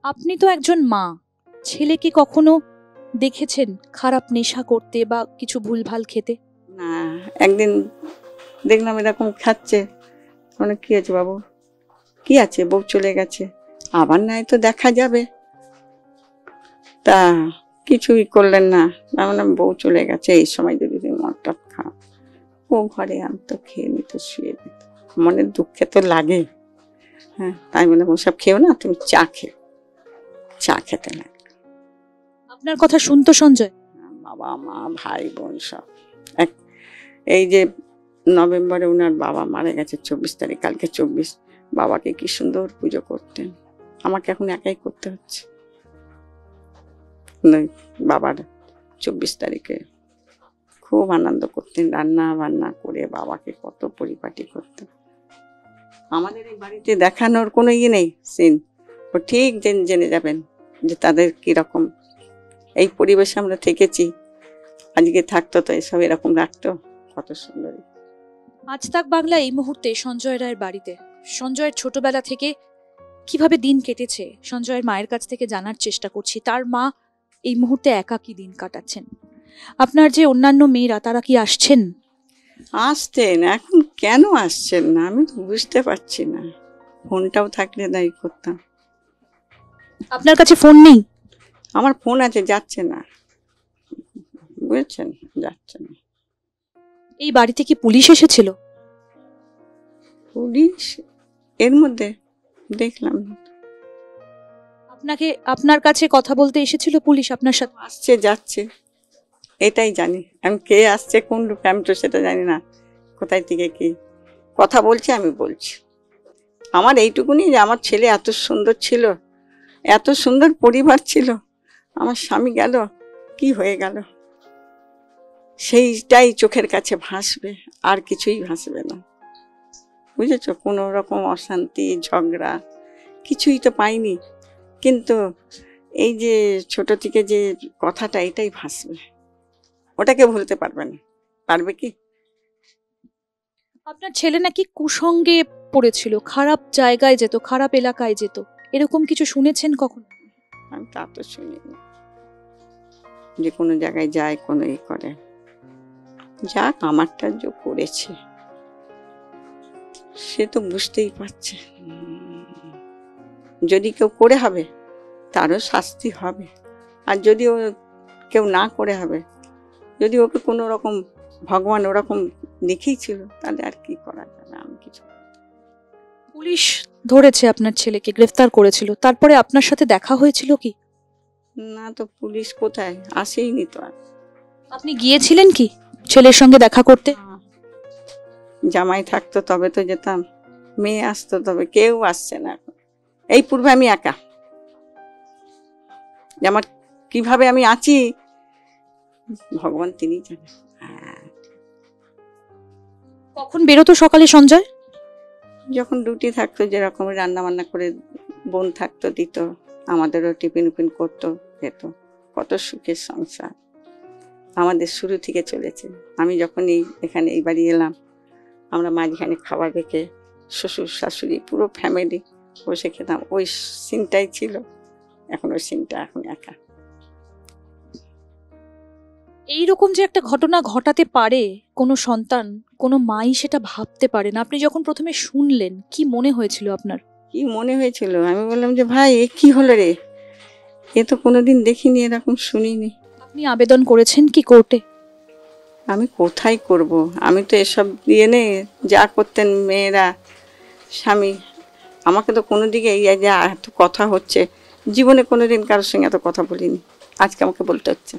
আপনি তো একজন মা, ছেলেকে কখনো দেখেছেন খারাপ নেশা করতে বা কিছু ভুলভাল খেতে? না, একদিন দেখলাম এরকম খাচ্ছে। মানে কি আছে বাবু, কি আছে, বউ চলে গেছে, আবার নাই তো দেখা যাবে, তা কিছুই করলেন না। মানে বউ চলে গেছে, এই সময় যদি তুমি মদটা খাও, ও ঘরে আনতো, খেয়ে নিত, শুয়ে দিত। মনের দুঃখে তো লাগে। হ্যাঁ, তাই বলে ওসব খেও না, তুমি চা খেতে লাগে। আপনার কথা শুনতো সঞ্জয়? বাবা মা ভাই বোন সব এক। এই যে নভেম্বরে ওনার বাবা মারা গেছে, 24 তারিখ, কালকে 24। বাবাকে কি সুন্দর পুজো করতেন, আমাকে এখন একাই করতে হচ্ছে। বাবার 24 তারিখে খুব আনন্দ করতেন, রান্না বান্না করে বাবাকে কত পরিপাটি করতেন। আমাদের এই বাড়িতে দেখানোর কোনো ইয়ে নেই সিন, ও ঠিক জেনে যাবেন যে তাদের কিরকম এই পরিবেশে আমরা থেকেছি। আজকে থাকতো তো এসব এরকম রাখতো, কত সুন্দর। আজ তাক বাংলা এই মুহূর্তে সঞ্জয় রায়ের বাড়িতে। সঞ্জয়ের ছোটবেলা থেকে কিভাবে দিন কেটেছে সঞ্জয়ের মায়ের কাছ থেকে জানার চেষ্টা করছি। তার মা এই মুহূর্তে একাকী দিন কাটাচ্ছেন। আপনার যে অন্যান্য মেয়েরা, তারা কি আসছেন? আসতেন, এখন কেন আসছেন না আমি তো বুঝতে পারছি না। ফোনটাও থাকলে দায়ী করতাম। আপনার কাছে ফোন নেই? আমার ফোন আছে, যাচ্ছে না, বুঝছেন, যাচ্ছে না। এই বাড়িতে কি পুলিশ এসেছিল? পুলিশ এর মধ্যে দেখলাম না। আপনার কাছে কথা বলতে এসেছিল পুলিশ আপনার সাথে? আসছে যাচ্ছে এটাই জানি, আমি কে আসছে কোন রূপে আমি তো সেটা জানি না। কোথায় থেকে কি কথা বলছে আমি বলছি। আমার এইটুকুনি যে আমার ছেলে এত সুন্দর ছিল, এত সুন্দর পরিবার ছিল, আমার স্বামী গেল, কি হয়ে গেল, সেইটাই চোখের কাছে ভাসবে, আর কিছুই ভাসবে না। বুঝেছ, কোনো রকম অশান্তি ঝগড়া কিছুই তো পাইনি, কিন্তু এই যে ছোট থেকে যে কথাটা, এটাই ভাসবে, ওটাকে ভুলতে পারবে না। পারবে কি? আপনার ছেলে নাকি কুসঙ্গে পড়েছিল, খারাপ জায়গায় যেত, খারাপ এলাকায় যেত, এরকম কিছু শুনেছেন কখনো? আমি তা তো শুনিনি যে কোনো জায়গায় যায়, কোনো ই করে। যাক, আমারটা যে করেছে সে তো বুঝতেই পারছে। যদি কেউ করে হবে তারও শাস্তি হবে, আর যদি ও কেউ না করে হবে, যদি ওকে কোনো রকম ভগবান ওরকম লিখেই ছিল, তাহলে আর কি করা যাবে। আমি কিছু, পুলিশ ধরেছে আপনার ছেলেকে, গ্রেফতার করেছিল, তারপরে আপনার সাথে দেখা হয়েছিল কি? না তো, পুলিশ কোথায় আসেইনি তো। আর আপনি গিয়েছিলেন কি ছেলের সঙ্গে দেখা করতে? জামাই থাকতো তবে তো যেতাম, মেয়ে আসতো তবে, কেউ আসছে না এখন। এই পূর্বে আমি একা, আমার কিভাবে আমি আছি ভগবান তিনি জানেন। কখন বেরোতো সকালে সঞ্জয়? যখন ডিউটি থাকতো, যেরকম রান্না বান্না করে বোন থাকতো, দিত, আমাদেরও টিফিন উফিন করতো, খেত। কত সুখের সংসার আমাদের শুরু থেকে চলেছে। আমি যখন এখানে এই বাড়ি এলাম, আমরা মাঝখানে খাবার রেখে শ্বশুর শাশুড়ি পুরো ফ্যামিলি বসে খেতাম, ওই সিনটাই ছিল। এখন ওই সিনটা, এখন একা। এইরকম যে একটা ঘটনা ঘটাতে পারে কোনো সন্তান, কোনো মাই সেটা ভাবতে পারে না। আপনি যখন প্রথমে শুনলেন, কি মনে হয়েছিল আপনার? কি মনে হয়েছিল, আমি বললাম যে ভাই এ কি হলো রে, এ তো কোনোদিন দেখিনি, এরকম শুনিনি। আপনি আবেদন করেছেন কি কোর্টে? আমি কোথায় করব, আমি তো এসব দিয়ে নেই, যা করতেন মেয়েরা স্বামী, আমাকে তো কোনো দিকে এই যে এত কথা হচ্ছে, জীবনে কোনো দিন কারোর সঙ্গে এত কথা বলিনি, আজকে আমাকে বলতে হচ্ছে।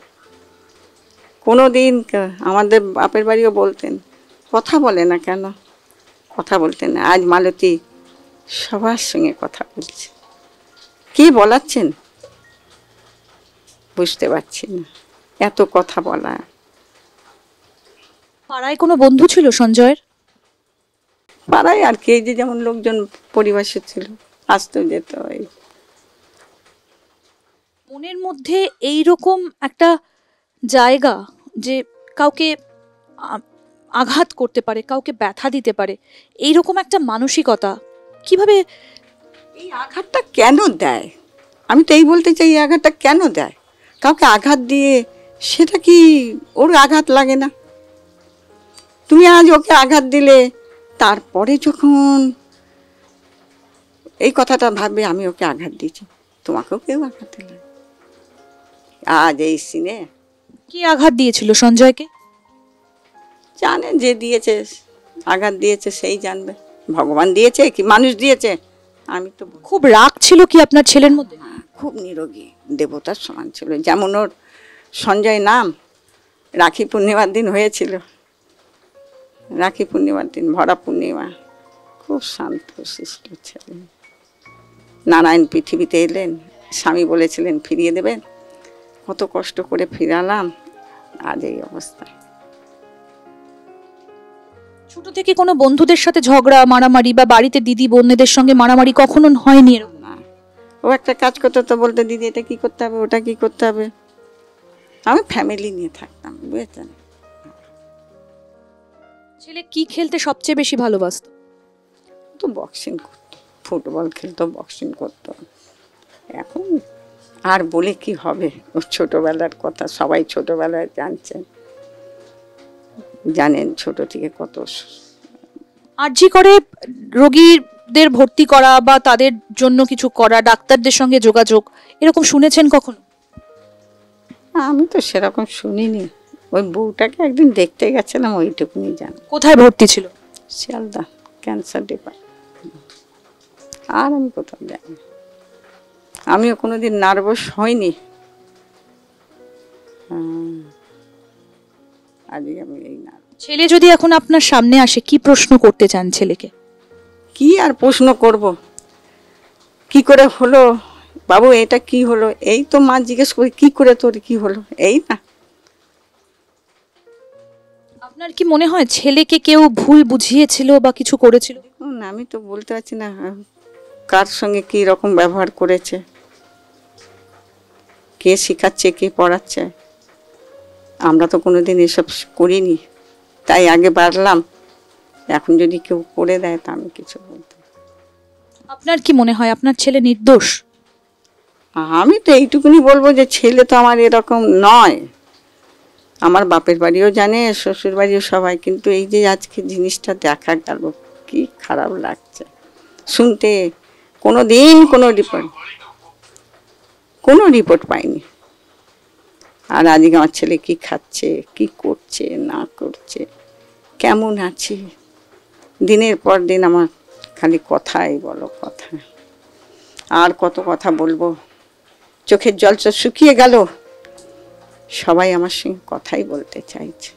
কোনো দিন আমাদের বাপের বাড়িও বলতেন, কথা বলে না কেন, কথা বলতেন না। আজ মালতী সবার সঙ্গে কথা বলছে, কে বলাচ্ছেন বুঝতে পারছি না, এত কথা বলা। পাড়ায় কোনো বন্ধু ছিল সঞ্জয়ের? পাড়ায় আর কি, এই যে যেমন লোকজন পরিবেশে ছিল, আসতো যেত। এই মনের মধ্যে এইরকম একটা জায়গা যে কাউকে আঘাত করতে পারে, কাউকে ব্যথা দিতে পারে, এইরকম একটা মানসিকতা কিভাবে? এই আঘাতটা কেন দেয় আমি তো এই বলতে চাই এই আঘাতটা কেন দেয়? কাউকে আঘাত দিয়ে সেটা কি ওর আঘাত লাগে না? তুমি আজ ওকে আঘাত দিলে, তারপরে যখন এই কথাটা ভাববে আমি ওকে আঘাত দিয়েছি, তোমাকেও কেউ আঘাত দিলে। আজ এই সিনে কি আঘাত দিয়েছিল সঞ্জয়কে? জানে যে দিয়েছে, আঘাত দিয়েছে সেই জানবে। ভগবান দিয়েছে কি মানুষ দিয়েছে? আমি তো খুব রাগ ছিল কি আপনার ছেলের মধ্যে? খুব নিরোগী, দেবতার সমান ছিল। যেমন ওর সঞ্জয় নাম রাখি পূর্ণিমার দিন হয়েছিল, রাখি পূর্ণিমার দিন, ভরা পূর্ণিমা। খুব শান্ত শিষ্ট ছেলে। নারায়ণ পৃথিবীতে এলেন, স্বামী বলেছিলেন ফিরিয়ে দেবেন, কত কষ্ট করে ফিরালাম, আজ এই অবস্থা। ছোট থেকে কোনো বন্ধুদের সাথে ঝগড়া মারামারি বা বাড়িতে দিদি বোনদের সঙ্গে মারামারি কখনো হয়নি এরকম? না, ও একটা কাজ করতে তো বলতে দিদি এটা কি করতে হবে, ওটা কি করতে হবে। আমি ফ্যামিলি নিয়ে থাকতাম, বুঝেছেন। ছেলে কি খেলতে সবচেয়ে বেশি ভালোবাসতো? তো বক্সিং করতো, ফুটবল খেলতো, বক্সিং করতো। এখন আর বলে কি হবে, ওর ছোটবেলার কথা সবাই ছোটবেলায় জানছেন, জানেন ছোট থেকে কত। আরজি করে রোগীদের ভর্তি করা বা তাদের জন্য কিছু করা, ডাক্তারদের সঙ্গে যোগাযোগ, এরকম শুনেছেন কখনো? আমি তো সেরকম শুনিনি। ওই বউটাকে একদিন দেখতে গেছিলাম, ওইটুকুনি জানি। কোথায় ভর্তি ছিল? Sealdah cancer department. আর আমি কোথাও যাইনি। আমিও কোনোদিন নার্ভাস হইনি। আজকে আমি এই না। ছেলে যদি এখন আপনার সামনে আসে কি প্রশ্ন করতে চান ছেলেকে? কি আর প্রশ্ন করব, কি করে হলো বাবু, এটা কি হলো, এই তো মা জিজ্ঞেস করি কি করে তোর কি হলো, এই না। আপনার কি মনে হয় ছেলেকে কেউ ভুল বুঝিয়েছিল বা কিছু করেছিল? দেখুন, আমি তো বলতে পারছি না কার সঙ্গে কি রকম ব্যবহার করেছে, কে শেখাচ্ছে, কে পড়াচ্ছে। আমরা তো কোনোদিন এসব করিনি, তাই আগে বাড়লাম। এখন যদি কেউ করে দেয় তা আমি কিছু বলতে। আপনার কি মনে হয় আপনার ছেলে নির্দোষ? আমি তো এইটুকুনি বলবো যে ছেলে তো আমার এরকম নয়। আমার বাপের বাড়িও জানে, শ্বশুর বাড়িও সবাই, কিন্তু এই যে আজকে জিনিসটা দেখা গেল, কি খারাপ লাগছে শুনতে। কোনো দিন কোনো রিপোর্ট পাইনি। আর আজকে আমার ছেলে কি খাচ্ছে, কি করছে না করছে, কেমন আছে, দিনের পর দিন আমার খালি কথাই বলো কথা। আর কত কথা বলবো, চোখের জল শুকিয়ে গেল। সবাই আমার সঙ্গে কথাই বলতে চাইছে।